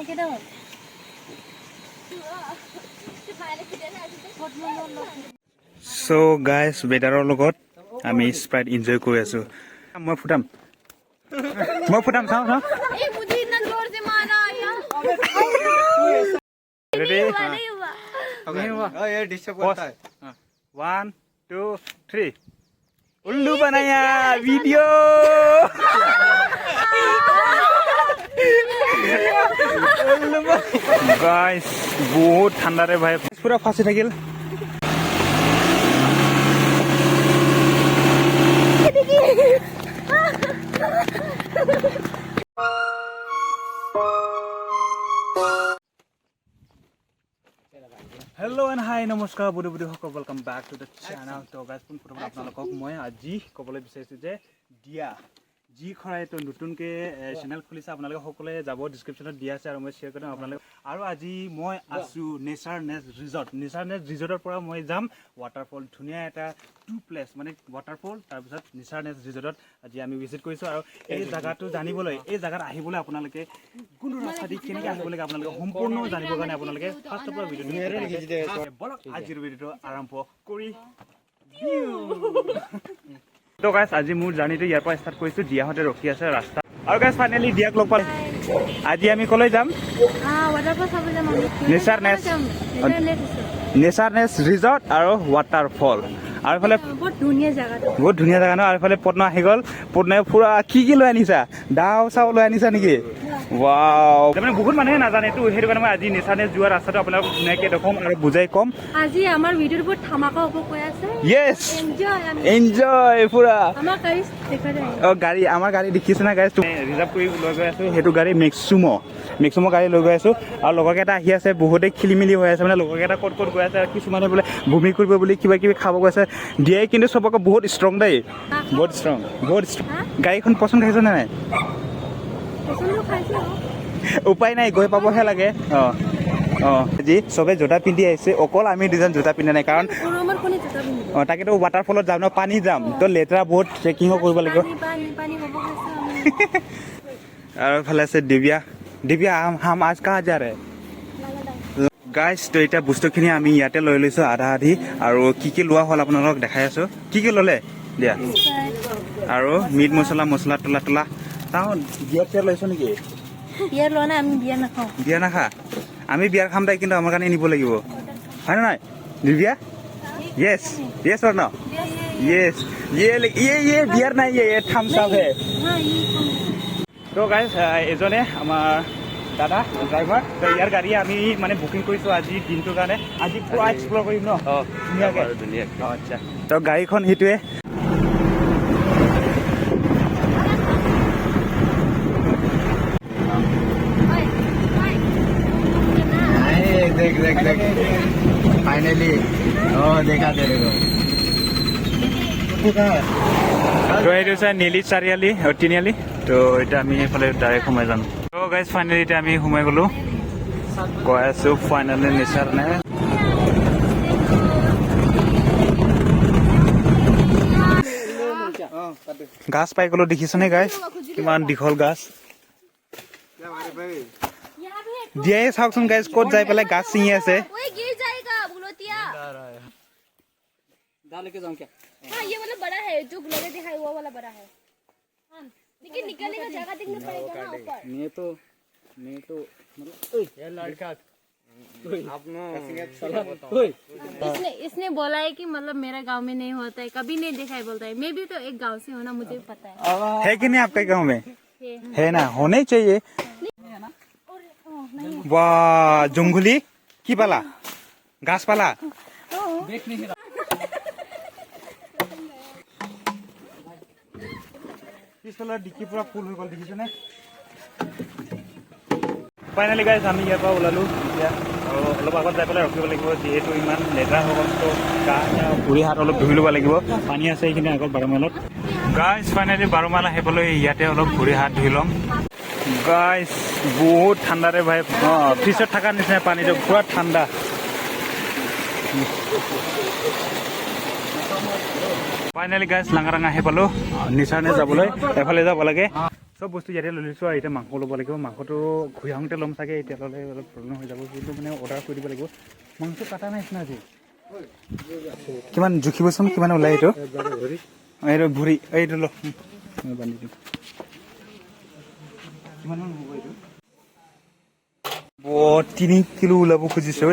So guys, বেটাৰৰ লগত আমি Sprite enjoy কৰি আছো। মই ফুটাম চাওঁ ए मुझे इतना जोर से मारा यार रेडी नहीं हुआ ये डिस्टर्ब होता है 1 2 3 उल्लू बनाया वीडियो गाइस बहुत ठंडा रे भाई पूरा फांसी থাকিল हेलो एंड हाई नमस्कार बुढी बुढीসকল welcome back to the channel तो गाइस पुन प्रथम আপোনালোকক মই আজি কবলৈ বিচাৰিছো যে দিয়া জি খৰাই তো নতুনকে চেনেল খুলিছে আপোনালোকে সকলে যাব ডেসক্ৰিপচনত দিয়া আছে আৰু মই শেয়াৰ কৰিম আপোনালোক আৰু আজি মই আছো নেচাৰনেছ ৰিজৰ্টৰ পৰা মই যাম ওয়াটাৰফল ধুনিয়া এটা টু প্লেস মানে ওয়াটাৰফল তাৰ পিছত নেচাৰনেছ ৰিজৰ্টত আজি আমি ভিজিট কৰিছো আৰু এই জায়গাটো জানিবলৈ এই জায়গাত আহিবলৈ আপোনালোকে কোন ৰাস্তা দি কেনেকৈ আহিবলৈ আপোনালোকে সম্পূৰ্ণ জানিবৰ কাৰণে আপোনালোকে ফাৰ্ষ্টৰ পৰা ভিডিঅ'টো বলক আজিৰ ভিডিঅ'টো আৰম্ভ কৰি तो गाइस আজি মোৰ জাৰ্নিটো ইয়াৰ পৰা ষ্টাৰ্ট কৰিছো দিয়াহতে ৰখি আছে ৰাস্তা আৰু গাইস ফাইনালি দিয়াক লগ পালো আজি আমি কলৈ যাম वाटरफॉल सब जाम নেচাৰনেছ ৰিজৰ্ট আৰু ৱাটাৰফল আৰু ফালে बहुत धुनिया जगह ন আৰু ফালে পদ্ম আহি গল পদ্মে পুৰা কি লৈ আনিছা দাও চাও লৈ আনিছা নেকি ওয়াও মানে বহুত মানুহে নাজানে তো হেতু কাৰণে মই আজি নেচাৰনেছ যোৱা ৰাস্তাটো আপোনাক ধুনীয়াকৈ দেখুৱাম আৰু বুজাই কম আজি আমাৰ ভিডিঅ'ৰ বহুত ধামাকা হ'ব কৈ আছে ইয়েস এনজয় পুৰা আমাৰ গাড়ী দেখা যায় আমাৰ গাড়ী দেখিছে না গাইছ ৰিজাৰ্ভ কৰি লৈ গৈ আছো হেতু গাড়ী মেক্সিমো গাড়ী লৈ গৈ আছো আৰু লগৰকেইটা আহি আছে বহুতে খেলিমেলি হৈ আছে মানে লগৰকেইটা ক'ত গৈ আছে আৰু কিছুমানে বোলে ভূমি কৰিব বুলি কিবা কিবি খাব গৈছে দিয়ে কিন্তু সবকে বহুত ষ্ট্ৰং দেই বহুত ষ্ট্ৰং গাড়ীখন পছন্দ খাইছে নে নাই উপায় নাই গৈ পাবহে লাগে জি সবে জোতা পিন্ধি আহিছে অকল আমি দুজন জোতা পিন্ধা নাই কাৰণ তাকেতো ৱাটাৰফলত যাম ন পানী যাম তো লেতেৰা বহুত ট্ৰেকিঙো কৰিব লাগিব আৰু ফালে আছে দিব্যা হাম আজ কাহা যা ৰে গাইছ তো এতিয়া বস্তুখিনি আমি ইয়াতে লৈ লৈছো আধা আধি আৰু কি লোৱা হ'ল আপোনালোকক দেখাই আছো কি ল'লে দিয়া আৰু মিট মছলা তোলা তাও বিয়াৰ লৈছো নেকি বিয়াৰ লোৱা নাই আমি বিয়া নাখাওঁ আমি বিয়াৰ খাম তাই কিন্তু আমাৰ কাৰণে নিব লাগিব হয় না নাই Divya yes or no yes ये बियर नहीं है ये थम्स अप है तो गाइस एजने আমাৰ দাদা ড্ৰাইভাৰ তো ইয়াৰ গাড়ী আমি মানে বুকিং কৰিছো আজি দিনটোৰ কাৰণে আজি পুৰা এক্সপ্লোৰ কৰিম ন ধুনীয়াকৈ আচ্ছা তো গাড়ীখন হিটোৱে देख फाइनली देखा तेरे को তো এইটো আছে নীলি চাৰিআলি তিনিআলি তো এতিয়া আমি এইফালে ডাইৰেক্ট সোমাই যাম তো গাইজ ফাইনেলি এতিয়া আমি সোমাই গ'লো কৈ আছো ফাইনেলি নেচাৰনে গাছ পাই গ'লো দেখিছনে গাইজ কিমান দীঘল গাছ দিয়ে চাওকচোন গাইজ ক'ত যাই পেলাই গাছ ছিঙি আছে हाँ ये मतलब बड़ा है जो ग्लोबे दिखाई वो वाला बड़ा है लेकिन निकलने का जगह देखना पड़ेगा ना ऊपर मैं तो ये लड़का इसने बोला है कि मतलब मेरा गांव में नहीं होता है कभी नहीं देखा है बोलता है मैं भी तो एक गांव से हूँ ना मुझे भी पता है कि नहीं आपके गांव में है ना होने चाहिए वाह जंगली की पाला घास पाला देख नहीं পিছফালৰ ডিকি পুৰা ফুল হৈ গ'ল দেখিছেনে ফাইনেলি গাইজ আমি ইয়াৰ পৰা ওলালোঁ এতিয়া আৰু অলপ আগত যাই পেলাই ৰখিব লাগিব যিহেতু ইমান লেতেৰা হৈ গ'ল তো গা ভৰি হাত অলপ ধুই ল'ব লাগিব পানী আছে এইখিনি আগত 12 মাইলত গাইজ ফাইনেলি 12 মাইল আহিবলৈ ইয়াতে অলপ ভৰি হাত ধুই ল'ম গাইজ বহুত ঠাণ্ডা ৰে ভাই ফ্ৰিজত থকাৰ নিচিনা পানীটো পুৰা ঠাণ্ডা ফাইনেলি গাইজ লাংগাৰাং আহি পালো নেচাৰনেছ যাবলৈ এফালে যাব লাগে চব বস্তু ইয়াতে লৈ লৈছোঁ আৰু এতিয়া মাংস ল'ব লাগিব মাংসটো ঘূৰি আহোঁতে ল'ম চাগে এতিয়া ল'লে অলপ প্ৰব্লেম হৈ যাব কিন্তু মানে অৰ্ডাৰ কৰি দিব লাগিব মাংস কাটা নাই না আজি কিমান জুখিবচোন কিমান ওলাই এইটো এইটো ভৰি এইটো ল মই বান্ধি দিম কিমানমান হ'ব এইটো 3 কিলো ওলাব খুজিছে ঐ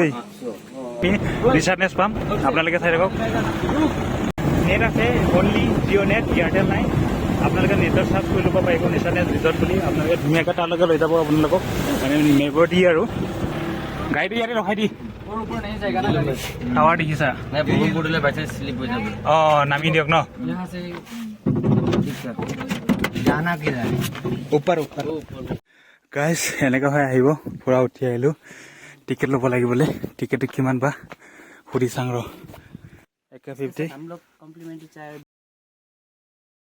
ৰিচাৰ্জনেছ পাম আপোনালোকে চাই থাকক নেট আছে অনলি জিঅ' নেট এয়াৰটেল নাই আপোনালোকে নেটৰ চাৰ্জ কৰি ল'ব পাৰিব ৰিচাৰ্জনেছ ৰিজৰ্ট বুলি আপোনালোকে ধুনীয়াকৈ তালৈকে লৈ যাব আপোনালোকক মানে নেবৰ দি আৰু গাড়ীটো ইয়াতে ৰখাই দি টাৱাৰ দেখিছা অঁ নামি দিয়ক ন গাইজ এনেকৈ হৈ আহিব পূৰা উঠি আহিলোঁ টিকেট ল'ব লাগিবলৈ টিকেটটো কিমান বা সুধি চাং ৰ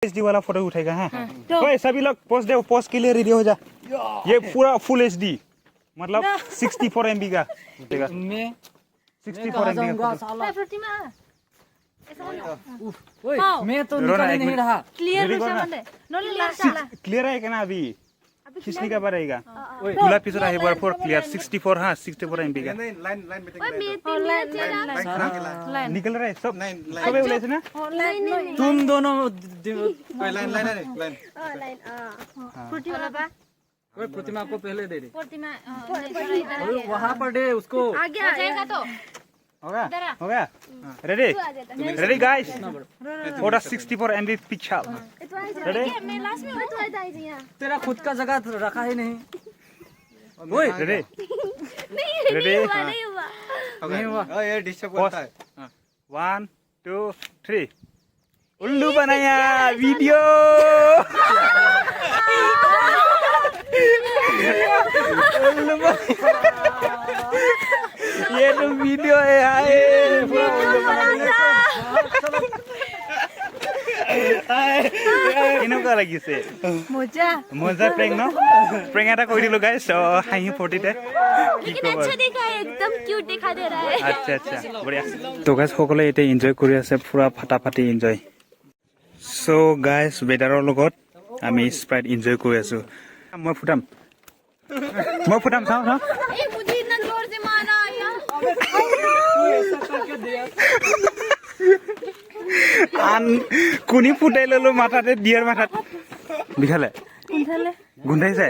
150 वाला फोटो उठेगा हाँ ओए सभी लोग पोस्ट दे पोस्ट के लिए रेडी हो जा ये पूरा फुल एचडी मतलब 64 MB का उठेगा मैं 64 MB का प्रतिमा मैं तो निकल नहीं रहा क्लियर है क्या ना अभी खींचने का पड़ेगा पूरा पिछड़ा है बार फोर क्लियर 64 हाँ 64 MB का निकल रहा है सब सब बोले ना तुम दोनों लाइन प्रतिमा को पहले दे दे प्रतिमा वहाँ पर दे उसको आगे जाएगा तो होगा ready ready guys photo 64 MB picture ready तेरा खुद का जगह रखा है नहीं ओए रेडी रेडी नहीं हुआ ये डिस्टर्ब होता है 1 2 3 उल्लू बनाया वीडियो उल्लू ये तो वीडियो है आए কেনেকুৱা লাগিছে মজা মজা প্ৰেং ন প্ৰেং এটা কৰি দিলো গাইস হাঁহি ফৰ্টিতে लेकिन अच्छा दिखा है एकदम क्यूट दिखा दे रहा है अच्छा अच्छा বঢ়িয়া তো গাইস সকলে এটা এনজয় কৰি আছে পুৰা ফাটাফাটি এনজয় সো গাইস বেদাৰৰ লগত আমি স্প্ৰাইট এনজয় কৰি আছো মই ফুটাম চাওঁ চাওঁ ए मुझे इतना जोर से मारा यार ऐसा करके दिया আন কোনি ফুটাই ললো মাথাতে দিয়াৰ মাথাত বিখালে গুন্ধাইছে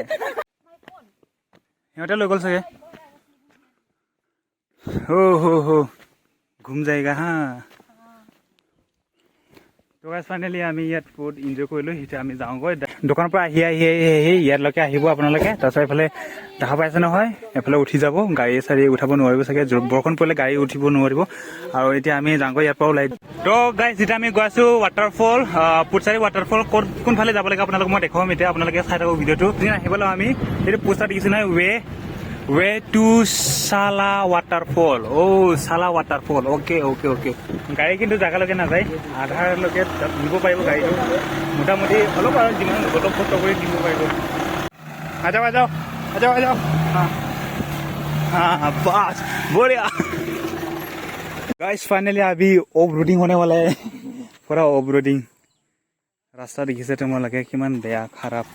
সিহঁতে লৈ গ'ল চাগে हो घूम जाएगा हाँ तो गाइस फाइनली আমি ইয়াত ফুড এনজয় কৰিলো এতিয়া আমি যাওঁগৈ দোকানৰ পৰা আহি ইয়ালৈকে আহিব আপোনালোকে তাৰপিছত এইফালে দেখা পাইছে নহয় এইফালে উঠি যাব গাড়ী চাৰি উঠাব নোৱাৰিব চাগে বৰষুণ পৰিলে গাড়ী উঠিব নোৱাৰিব আৰু এতিয়া আমি যাওঁগৈ ইয়াৰ পৰা ওলাই তো গাইস যেতিয়া আমি গৈ আছো ৱাটাৰফল পুচাৰী ৱাটাৰফল কোনফালে যাব লাগে আপোনালোকক মই দেখুৱাম এতিয়া আপোনালোকে চাই থাকক ভিডিঅ'টো আহিবলৈ আমি এইটো পোষ্টাৰ দেখিছো নহয় वे टू साला वाटरफल ओ साला वाटरफल ओके ओके ओके गाड़ी किन्तु जागाলৈকে নাযায় আধাৰলৈকে নিব পাৰিব গাড়ীটো মোটামুটি অলপ আৰু যিমান গটক ফটো কৰি দিব পাৰিব আজাও हाँ बस बढ़िया गाइस फाइनली अभी ऑफ रोडिंग होने वाला है पूरा ऑफ रोडिंग रास्ता देखिছে তোমালোকে কিমান বেয়া খারাপ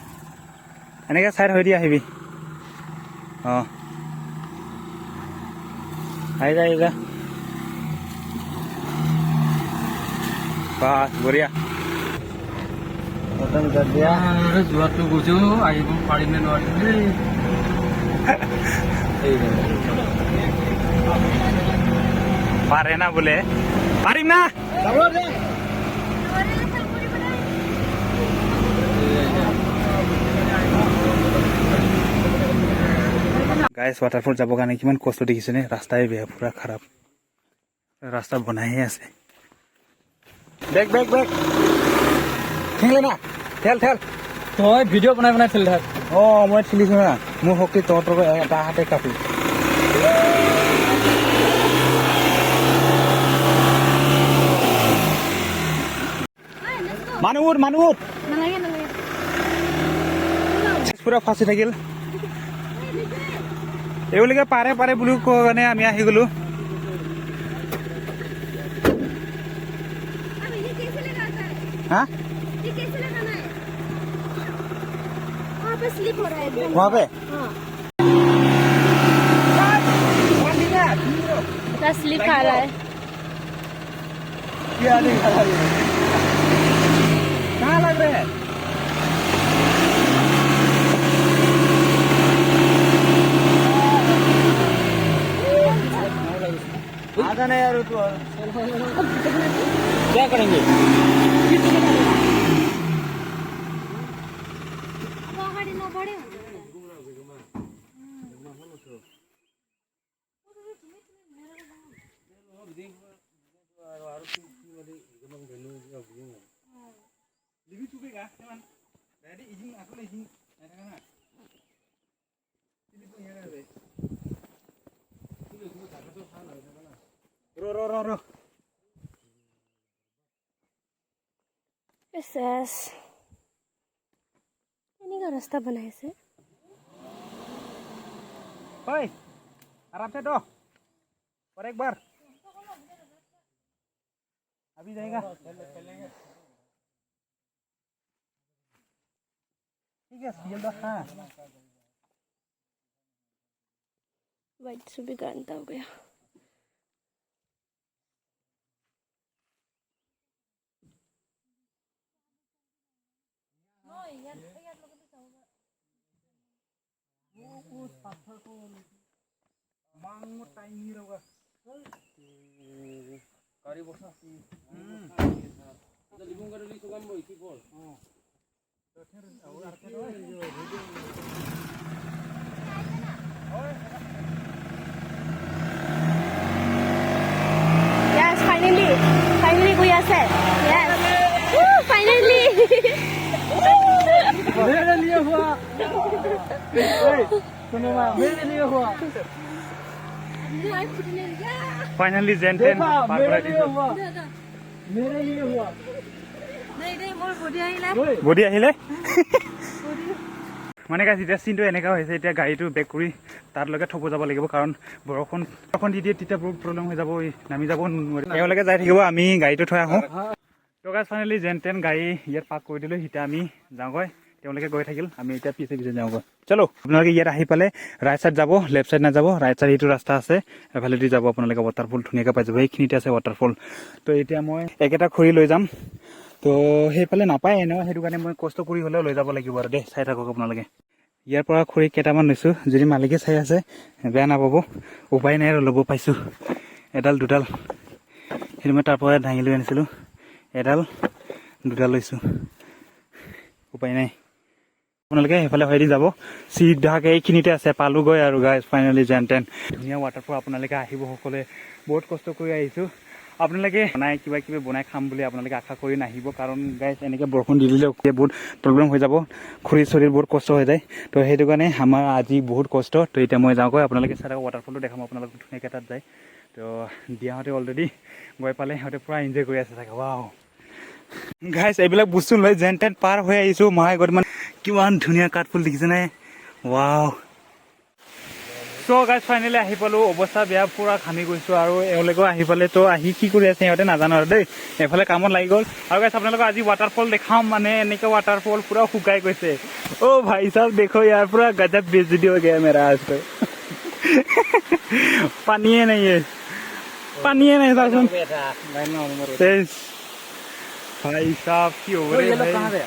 এনেকে সাইড হৈ দিয়া আহিবি आएगा बस बढ़िया खत्म कर दिया जुआ तो बुझो आई पानी में पारे ना बोले पारी ना गाइस वाटरफल যাব কাৰণে কিমান কষ্ট দেখিছে নে ৰাস্তাই বেয়া পুৰা খাৰাপ ৰাস্তা বনাইহে আছে বেক খেলে না ঠেল তই ভিডিও বনাই খেল থাক মই খেলিছো না মোৰ হকি তহঁতৰ এটা হাতে কাপি মানুৰ নালাগে পুৰা ফাঁচি থাকিল এগুলিকে পাৰে বুলি কাৰণে আমি আহি গলো पे स्लिप हो रहा है एकदम। वहाँ पे हाँ इतना स्लिप आ रहा है। क्या दिखा रहा है? कहाँ लग रहे हैं? आधा नहीं यार तू क्या करेंगे? अब अगाडि नबढे हुन्छ। Livi chupega, teman. Tadi izin aku lah izin. Ada kan? Ini punya ada. Ro. S यही का रास्ता बनाए से। Hoi, आराम से दो। और एक बार। अभी जाएगा। ठीक है, स्पीड दो हाँ। वाइट सुबह गांता हो गया। Mangut tiny roga. Kari bosa. Ada libung kari li sugam boy sipol. Yes, finally we are set. Yes. Woo, finally. मेरे लिए हुआ। सुनो माँ, मेरे लिए हुआ। Finally, Zen-10 मेरे लिए हुआ। मेरे लिए हुआ। नहीं मोर बॉडी आइला। বডি আহিলে মানে গাইছ এতিয়া চিনটো এনেকা হৈছে এতিয়া গাড়ীটো বেক কৰি তাৰ লগে থব যাব লাগিব কাৰণ বৰখন দি দিয়ে তেতিয়া বহুত প্ৰব্লেম হৈ যাব নামি যাব নোৱাৰি এওঁলৈকে যাই থাকিব আমি গাড়ীটো থৈ আহোঁ তো গাইছ ফাইনেলি যেন গাড়ী ইয়াত পাৰ্ক কৰি দিলোঁ এতিয়া আমি যাওঁগৈ তেওঁলোকে গৈ থাকিল আমি এতিয়া পিছে যাওঁগৈ চলো আপোনালোকে ইয়াত আহি পালে ৰাইট চাইড যাব লেফ্ট চাইড নাযাব ৰাইট চাইড এইটো ৰাস্তা আছে এফালেদি যাব আপোনালোকে ৱাটাৰফল ধুনীয়াকৈ পাই যাব এইখিনিতে আছে ৱাটাৰফল তো এতিয়া মই একেটা খৰি লৈ যাম তো সেইফালে নাপায় এনেও সেইটো কাৰণে মই কষ্ট কৰি হ'লেও লৈ যাব লাগিব আৰু দেই চাই থাকক আপোনালোকে ইয়াৰ পৰা খৰি কেইটামান লৈছোঁ যদি মালিকে চাই আছে বেয়া নাপাব উপায় নাই আৰু ল'ব পাইছোঁ এডাল দুডাল সেইটো মই তাৰ পৰা দাঙি লৈ আনিছিলোঁ এডাল দুডাল লৈছোঁ উপায় নাই আপোনালোকে সেইফালে হয়দি যাব চিধাকৈ এইখিনিতে আছে পালোগৈ আৰু গাইজ ফাইনেলি যেন-তেন ধুনীয়া ৱাটাৰফল আপোনালোকে আহিব সকলোৱে বহুত কষ্ট কৰি আহিছোঁ আপোনালোকে বনাই কিবা কিবি বনাই খাম বুলি আপোনালোকে আশা কৰি নাহিব কাৰণ গাইজ এনেকৈ বৰষুণ দি দিলে বহুত প্ৰব্লেম হৈ যাব খৰি চৰিৰ বহুত কষ্ট হৈ যায় তো সেইটো কাৰণে আমাৰ আজি বহুত কষ্ট তো এতিয়া মই যাওঁগৈ আপোনালোকে চাই ৱাটাৰফলটো দেখাম আপোনালোকে ধুনীয়াকৈ তাত যায় তো দিয়াহঁতে অলৰেডি গৈ পালে সিহঁতে পূৰা এনজয় কৰি আছে চাগে ৱাও গাইজ এইবিলাক বস্তু লৈ যেন-তেন পাৰ হৈ আহিছোঁ মায়ে গৈ মানে কিমান ধুনীয়া কাঠফুল দেখিছেনে ৱাও চ' গাইজ ফাইনেলি আহি পালোঁ অৱস্থা বেয়া পূৰা ঘামি গৈছোঁ আৰু এওঁলোকেও আহি পালে তো আহি কি কৰি আছে সিহঁতে নাজানো আৰু দেই এফালে কামত লাগি গ'ল আৰু গাইজ আপোনালোকক আজি ৱাটাৰফল দেখাম মানে এনেকৈ ৱাটাৰফল পূৰা শুকাই গৈছে অ' ভাই চাব দেখো ইয়াৰ পূৰা গজব বেজতি হৈ গয়া মেৰা আজ তো পানীয়ে নাই চাচোন भाई साहब की हो रही है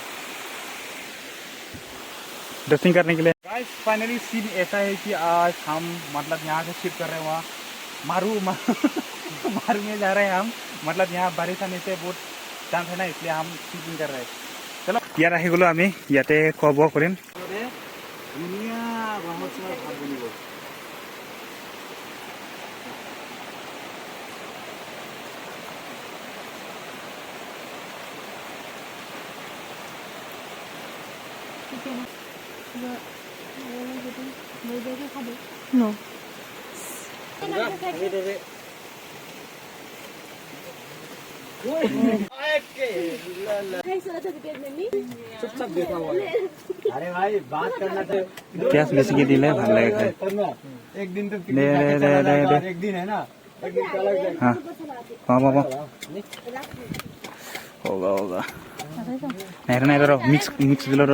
ड्रेसिंग करने के लिए गाइस फाइनली सीन ऐसा है कि आज हम मतलब यहाँ से शिफ्ट कर रहे हैं वहाँ मारू में जा रहे हैं हम मतलब यहाँ बारिश आने से बहुत चांस है ना इसलिए हम शिफ्टिंग कर रहे हैं चलो यार आहि गलो आमी याते खवा बोवा करिम दुनिया बहुत सारा भात बनिब No. चुपचाप देखा हुआ अरे भाई बात करना तो क्या बेसिक दिल है ভাল লাগে খাই एक दिन तो दे एक दिन है ना एक दिन का अलग हाँ बाबा होगा नहीं रहो मिक्स दिलो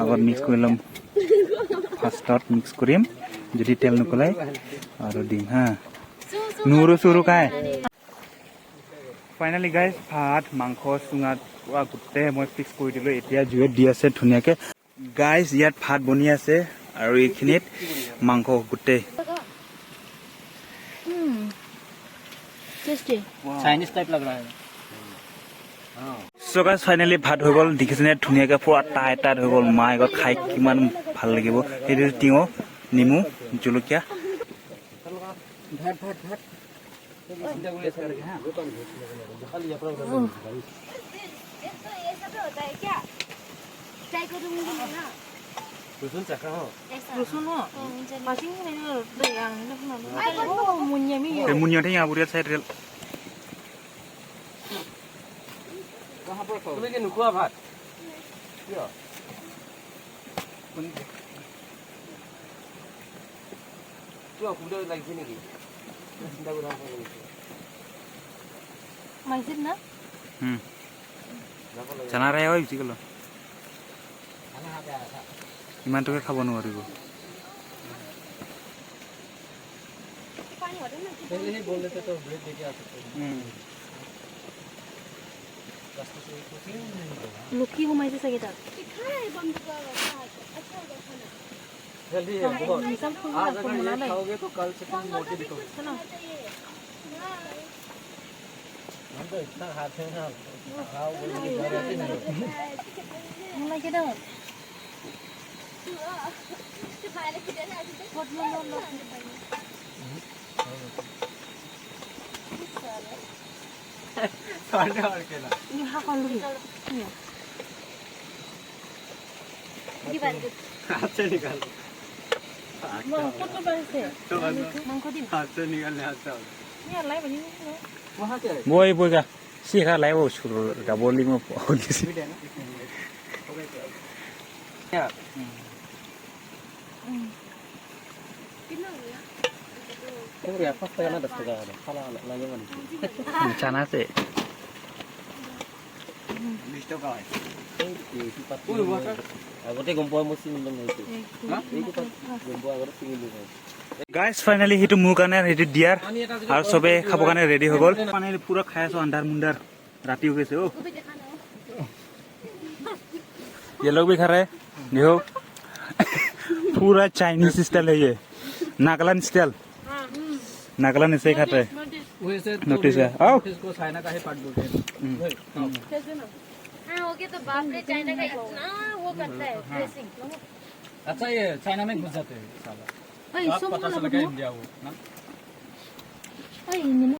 আগত মিক্স কৰি ল'ম ফাৰ্ষ্টত মিক্স কৰিম যদি তেল নকলাই আৰু দিম হা নুৰু চুৰু খাই ফাইনেলি গাইজ ভাত মাংস চুঙাত পুৰা গোটেই মই ফিক্স কৰি দিলোঁ এতিয়া জুইত দি আছে ধুনীয়াকৈ গাইজ ইয়াত ভাত বনি আছে আৰু এইখিনিত মাংস গোটেই चाइनीज टाइप लग रहा है So guys, finally ভাত হৈ গ'ল দেখিছেনে ধুনীয়াকৈ পুৰা টাইট হৈ গ'ল মাই গড খাই কিমান ভাল লাগিব সেইটো টিঙো নিমু জলকীয়া মুনিয়াতে আবুৰিয়া চাই ৰেল তুমি কি নোখোৱা ভাত কিয় কিয় অসুবিধা লাগিছে নেকি চিন্তা কৰা মাইছিল না জানাৰে হয় বুজি গ'ল ইমানটোকে খাব নোৱাৰিব पहले ही बोल देते तो ब्रेक देके आ सकते लुकी घुमाइছে চাগে তাত जल्दी है बहुत आज अगर ये खाओगे तो कल से तुम मोटे दिखोगे हम तो इतना खाते हैं ना खाओ बोल के घर आते नहीं मलाई के दाও साढ़े आठ के ना ini hakon lu gimana हाथ से निकाल mau foto banse mangko di हाथ से निकालने आता है ni alai bani वहाँ क्या है বই বইগা সিখা লাইব সুর গাবলি মো পলিসি क्या Ini apa? Saya nak dasar ada. Kalau lagi mana? জানাছে Listo kau. Ini water. Agaknya gompo mesti minum itu. Hah? Ini pas gompo agak tinggi dulu. Guys finally সেইটো মোৰ কাৰণে সেইটো দিয়াৰ আৰু চবে খাব কাৰণে ৰেডি হৈ গ'ল ফাইনেলি পুৰা খাই আছো আন্ধাৰ মুন্ধাৰ ৰাতি হৈ গৈছে অ ये लोग भी खा रहे हैं देखो पूरा चाइनीज स्टाइल है ये नागालैंड स्टाइल नागालैंड ऐसे ही खाते हैं वैसे नोटिस है आओ इसको चाइना का ही पार्ट बोलते हैं हाँ हो गया तो बाप रे चाइना का इतना वो करता है ड्रेसिंग अच्छा ये चाइना में घुस जाते हैं साला अरे आप सब पता चला इंडिया वो ना अरे ini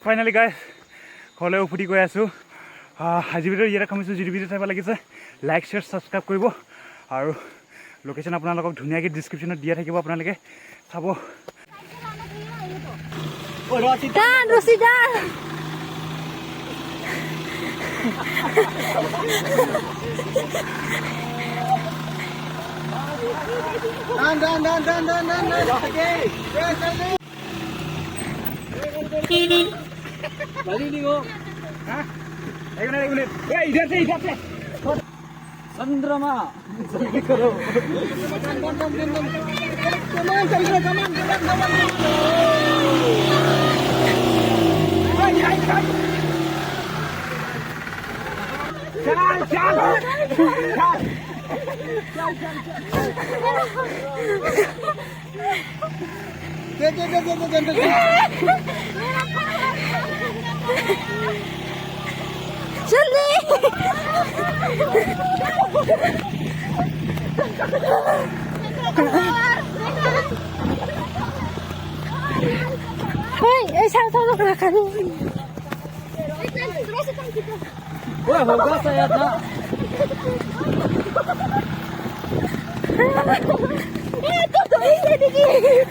ফাইনেলি গাইজ ঘৰলৈ উভতি গৈ আছোঁ আজি ভিডিঅ' ইয়াতে কমিছোঁ যদি ভিডিঅ' চাব লাগিছে লাইক শ্বেয়াৰ ছাবস্ক্ৰাইব কৰিব আৰু লোকেশ্যন আপোনালোকক ধুনীয়াকৈ ডিছক্ৰিপশ্যনত দিয়া থাকিব আপোনালোকে চাব Dan Rosidan Balik ni go. हाँ एक मिनट ए इधर से चंद्रमा जल्दी करो जल्दी sang gerakan Wah, hoga saya था itu ini dikit